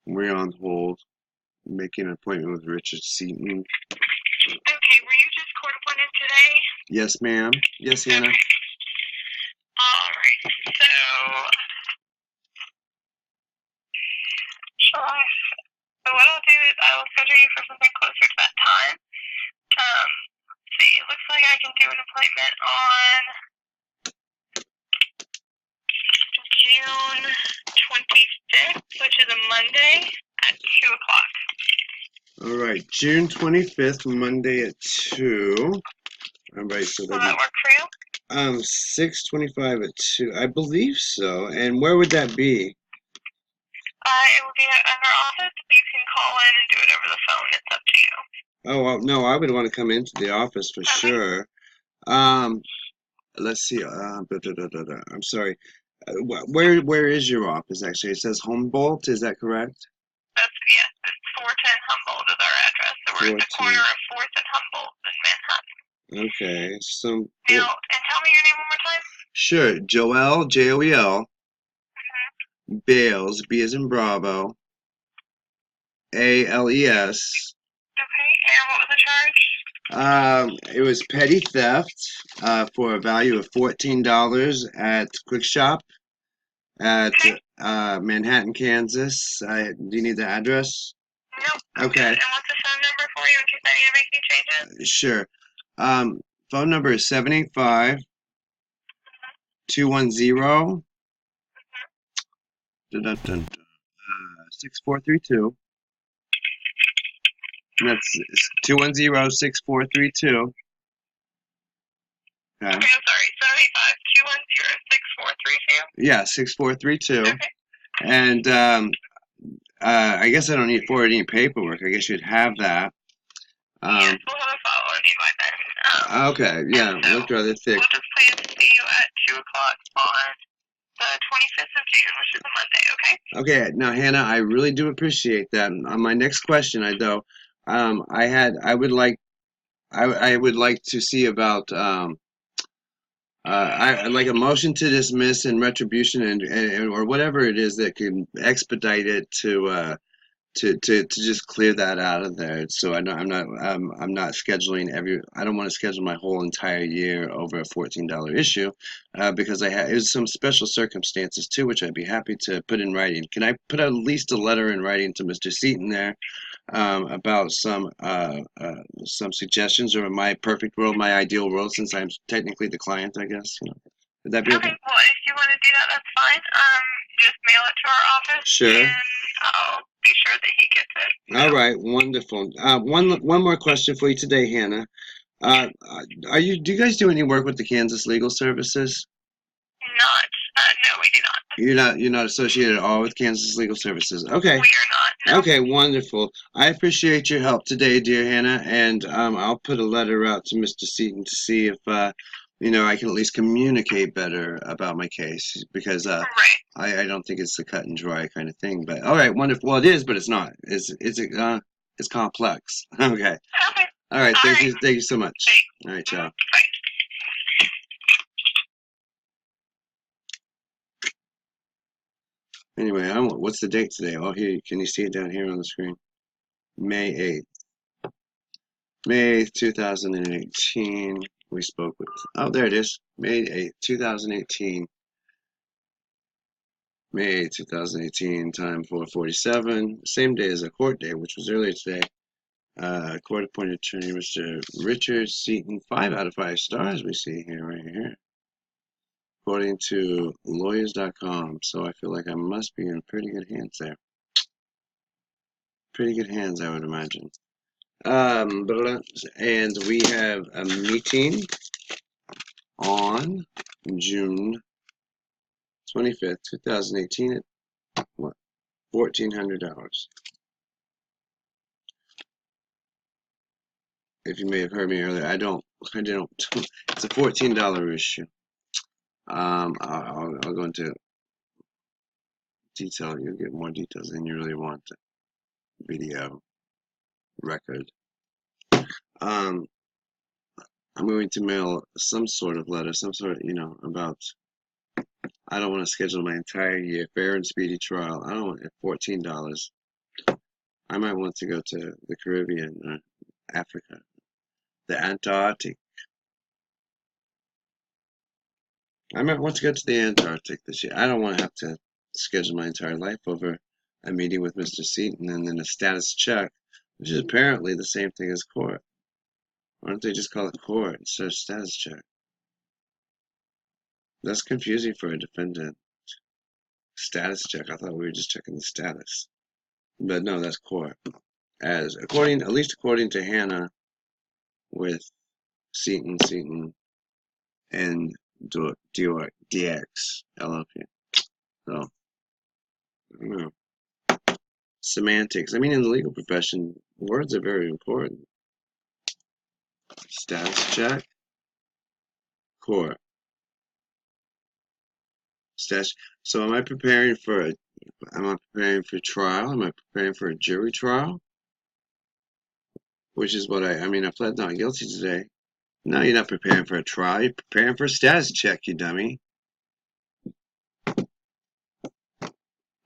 We're on hold, making an appointment with Richard Seaton. Okay, were you just court appointed today? Yes, ma'am. Yes, Hannah. Okay. Alright, so what I'll do is I will schedule you for something closer to that time. Let's see, it looks like I can do an appointment on June 25th, which is a Monday at 2 o'clock. All right, June 25th, Monday at 2. All right, so Will that work for you? 6:25 at 2. I believe so. And where would that be? It will be at our office. You can call in and do it over the phone. It's up to you. Oh, well, no, I would want to come into the office for sure. Let's see. I'm sorry. Where is your office actually? It says Humboldt, is that correct? Yes, it's 410 Humboldt is our address. So we're at the corner of 4th and Humboldt in Manhattan. Okay, so Now, and tell me your name one more time. Sure, Joel, Joel, Bales, B as in Bravo, ALES. Okay, and what was the charge? It was petty theft for a value of $14 at Quick Shop at Manhattan, Kansas. Do you need the address? No. Okay. And what's the phone number for you in case I need to make any changes? Sure. Phone number is 785 210 6432. That's 210-6432. Okay. Okay, I'm sorry. 785-210-6432? Yeah, 6432. Okay. And I guess I don't need to forward any paperwork. I guess you'd have that. Yes, we'll have a file on you by then. Okay, yeah, so looked rather thick. We'll just plan to see you at 2 o'clock on the 25th of June, which is a Monday, okay? Okay, now Hannah, I really do appreciate that. On my next question, I would like to see about I'd like a motion to dismiss and retribution and or whatever it is that can expedite it to just clear that out of there. So I'm not scheduling I don't want to schedule my whole entire year over a $14 issue because there's some special circumstances too, which I'd be happy to put in writing. Can I put at least a letter in writing to Mr. Seaton there about some suggestions, or my perfect world, my ideal world, since I'm technically the client, I guess. Would that be okay? Okay, well, if you want to do that, that's fine. Just mail it to our office. Sure. And I'll be sure that he gets it. All right, wonderful. One more question for you today, Hannah. Do you guys do any work with the Kansas Legal Services? Not. No, we do not. You're not associated at all with Kansas Legal Services. Okay. We are not. No. Okay, wonderful. I appreciate your help today, dear Hannah, and I'll put a letter out to Mr. Seaton to see if I can at least communicate better about my case, because I don't think it's a cut and dry kind of thing. But all right, wonderful. Well, it is, but it's not. It's complex. Okay. Okay. All right. Thank you so much. All right, ciao. Bye. Anyway, what's the date today? Oh, here, can you see it down here on the screen? May 8th. May 8th, 2018. We spoke with, oh, there it is. May 8th, 2018. May 8th, 2018, time 4:47. Same day as a court day, which was earlier today. Court appointed attorney, Mr. Richard Seaton, 5 out of 5 stars we see here, right here. According to lawyers.com. So I feel like I must be in pretty good hands there. Pretty good hands, I would imagine. And we have a meeting on June 25th, 2018 at what? $1,400. If you may have heard me earlier, I don't, it's a $14 issue. I'll go into detail. You'll get more details than you really want. Video record. I'm going to mail some sort of letter, about, I don't want to schedule my entire year, fair and speedy trial. I don't want $14. I might want to go to the Caribbean, Africa, the Antarctic. I might want to go to the Antarctic this year. I don't want to have to schedule my entire life over a meeting with Mr. Seaton and then a status check, which is apparently the same thing as court. Why don't they just call it court instead of status check? That's confusing for a defendant. Status check. I thought we were just checking the status. But no, that's court. At least according to Hannah with Seaton and DX LLP. So, I don't know. Semantics. I mean, in the legal profession, words are very important. Status check. Court. Status. So am I preparing for trial? Am I preparing for a jury trial? Which is what I pled not guilty today. No, you're not preparing for a trial. You're preparing for a status check, you dummy.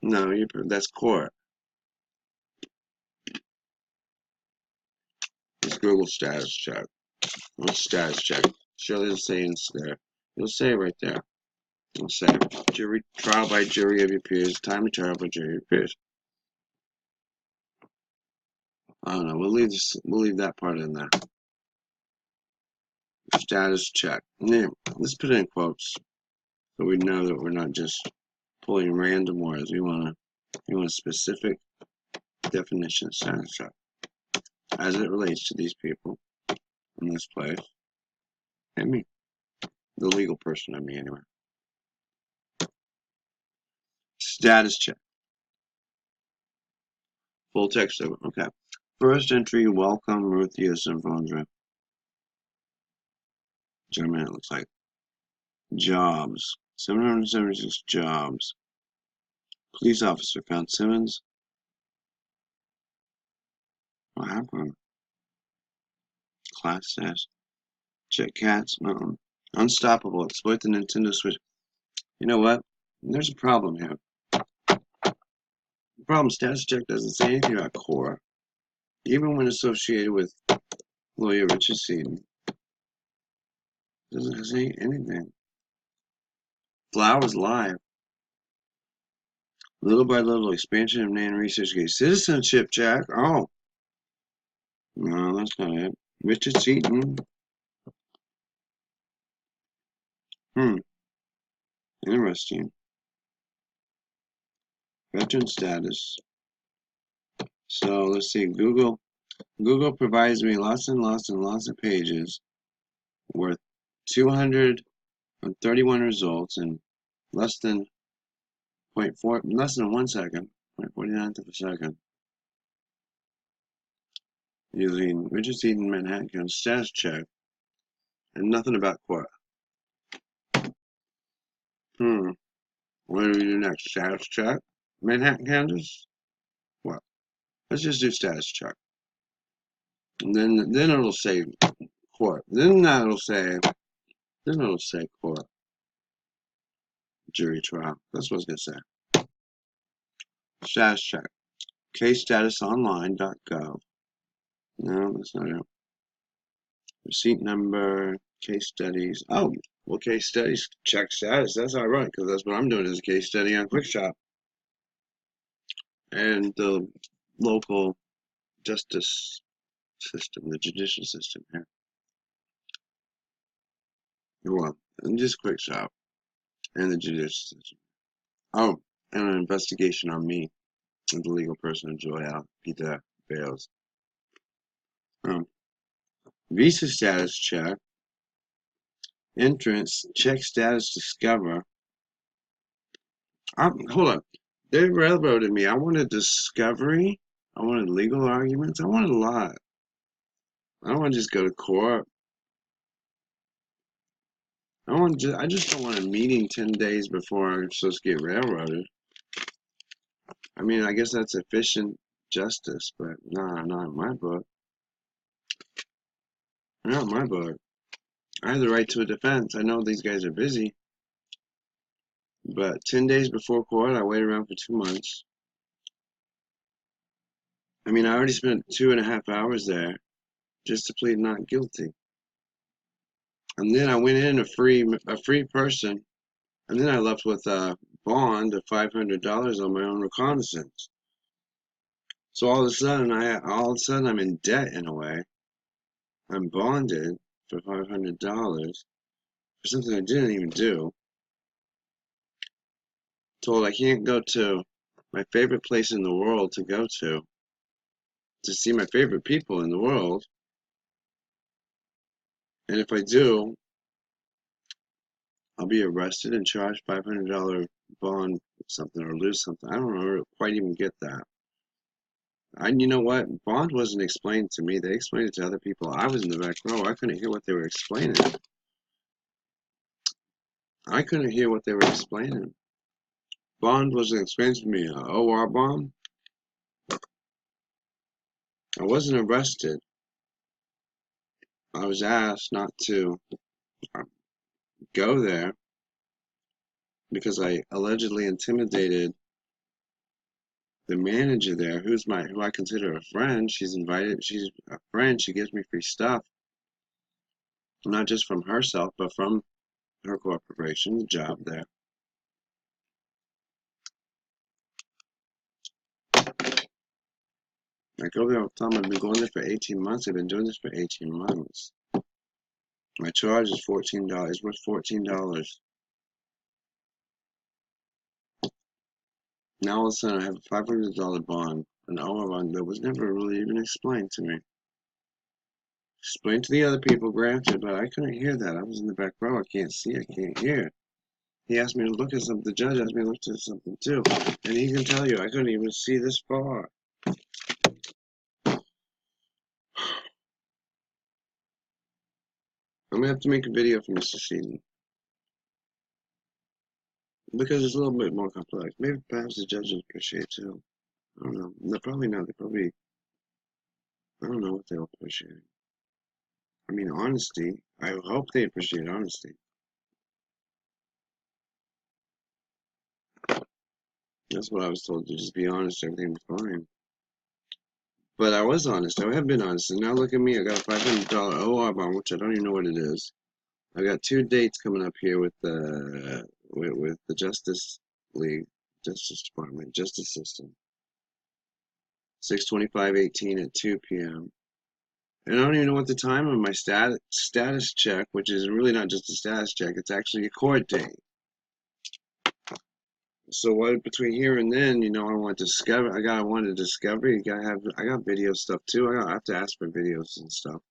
No, that's court. Just Google status check. What's status check? Surely it'll say in there. It'll say right there. It'll say trial by jury of your peers. Time of trial by jury of your peers. I don't know. We'll leave that part in there. Status check. Yeah, let's put it in quotes so we know that we're not just pulling random words. We want a specific definition of status check as it relates to these people in this place and me, the legal person and me anyway. Status check. Full text of it. Okay. First entry, welcome Ruthia Symphondra. German, it looks like. Jobs. 776 jobs. Police officer found Simmons. What happened? Class test. Check cats. Unstoppable. Exploit the Nintendo Switch. You know what? There's a problem here. The problem, status check doesn't say anything about core. Even when associated with lawyer Richard Seaton. Doesn't say anything. Flowers live. Little by little, expansion of NAND research gave citizenship check. Oh. No, that's not it. Richard Seaton. Interesting. Veteran status. So let's see. Google provides me lots and lots and lots of pages worth 231 results in less than 1 second, 0.49th of a second. Using Richard Seaton Manhattan County status check and nothing about Quora. What do we do next? Status check? Manhattan, Kansas? Well, let's just do status check. And then it'll say court. Then it'll say court. Jury trial. That's what I was gonna say. Status check. CaseStatusOnline.gov. No, that's not it. Receipt number, case studies. Oh, well, case studies, check status. That's ironic because that's what I'm doing is a case study on QuickShop. And the local justice system, the judicial system here. Well, and just QuickShop and the judicial system. Oh, and an investigation on me and the legal person of Joel Peter Bales. Visa status check. Entrance, check status, discover. Hold on. They railroaded me. I wanted discovery. I wanted legal arguments. I wanted a lot. I don't want to just go to court. I just don't want a meeting 10 days before I'm supposed to get railroaded. I mean, I guess that's efficient justice, but nah, not in my book. Not in my book. I have the right to a defense. I know these guys are busy. But 10 days before court, I wait around for 2 months. I mean, I already spent 2.5 hours there just to plead not guilty. And then I went in a free person, and then I left with a bond of $500 on my own recognizance. So all of a sudden I'm in debt in a way. I'm bonded for $500 for something I didn't even do. Told I can't go to my favorite place in the world to go to see my favorite people in the world. And if I do, I'll be arrested and charged $500 bond something or lose something. I don't quite even get that. You know what? Bond wasn't explained to me. They explained it to other people. I was in the back row. I couldn't hear what they were explaining. I couldn't hear what they were explaining. Bond wasn't explained to me. OR bond? I wasn't arrested. I was asked not to go there because I allegedly intimidated the manager there, who I consider a friend. She's a friend. She gives me free stuff, not just from herself, but from her corporation, the job there. I go there all the time. I've been going there for 18 months. I've been doing this for 18 months. My charge is $14. It's worth $14. Now all of a sudden I have a $500 bond, an OR bond that was never really even explained to me. Explained to the other people, granted, but I couldn't hear that. I was in the back row. I can't see. I can't hear. He asked me to look at something. The judge asked me to look at something too. And he can tell you, I couldn't even see this far. I'm going to have to make a video for Mr. Seaton. Because it's a little bit more complex. Maybe perhaps the judges appreciate too. I don't know. No, probably not. I don't know what they'll appreciate. I mean, honesty. I hope they appreciate honesty. That's what I was told, to just be honest, everything was fine. But I was honest. I have been honest. And now look at me. I got a $500 OR bond, which I don't even know what it is. I got 2 dates coming up here with the Justice League, Justice Department, Justice System. 6/25/18 at 2 p.m. And I don't even know what the time of my status check, which is really not just a status check, it's actually a court date. So what between here and then, you know, I want to discover. I want to discover. I got video stuff too. I have to ask for videos and stuff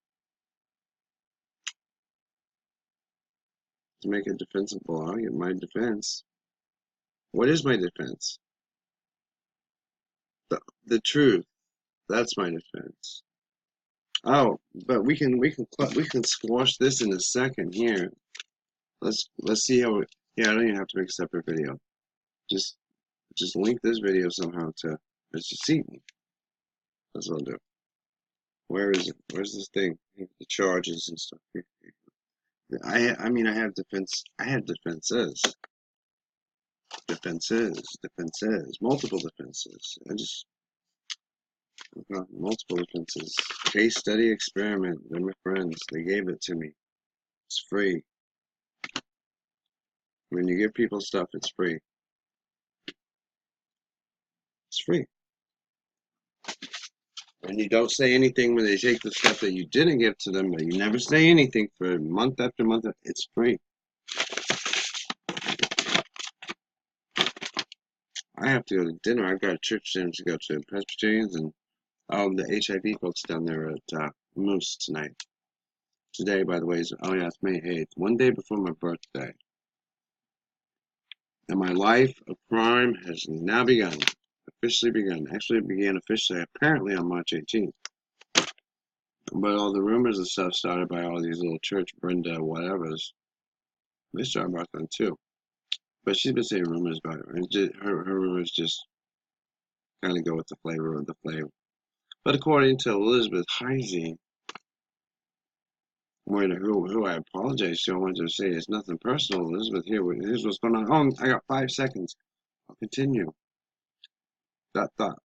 to make it defensible. I'll get my defense. What is my defense? The truth. That's my defense. Oh, but we can squash this in a second here. Let's see how it. Yeah, I don't even have to make a separate video. Just link this video somehow to Mr. Seaton. That's what I'll do. Where is it? Where's this thing? The charges and stuff. I mean I have defenses. Multiple defenses. I've got multiple defenses. Case study experiment. They're my friends. They gave it to me. It's free. When you give people stuff, it's free. It's free. And you don't say anything when they take the stuff that you didn't give to them, but you never say anything for month after month. It's free. I have to go to dinner. I've got a church dinner to go to. Presbyterians and the HIV folks down there at Moose tonight. Today, by the way, is, oh yeah, it's May 8th. One day before my birthday. And my life of crime has now begun. Officially begun. Actually, it began officially apparently on March 18th. But all the rumors and stuff started by all these little church Brenda whatevers. They started back then too. But she's been saying rumors about it. And her rumors just kind of go with the flavor of the flavor. But according to Elizabeth Heisey, who I apologize to, I wanted to say it's nothing personal. Elizabeth, here's what's going on. Oh, I got 5 seconds. I'll continue. Dot.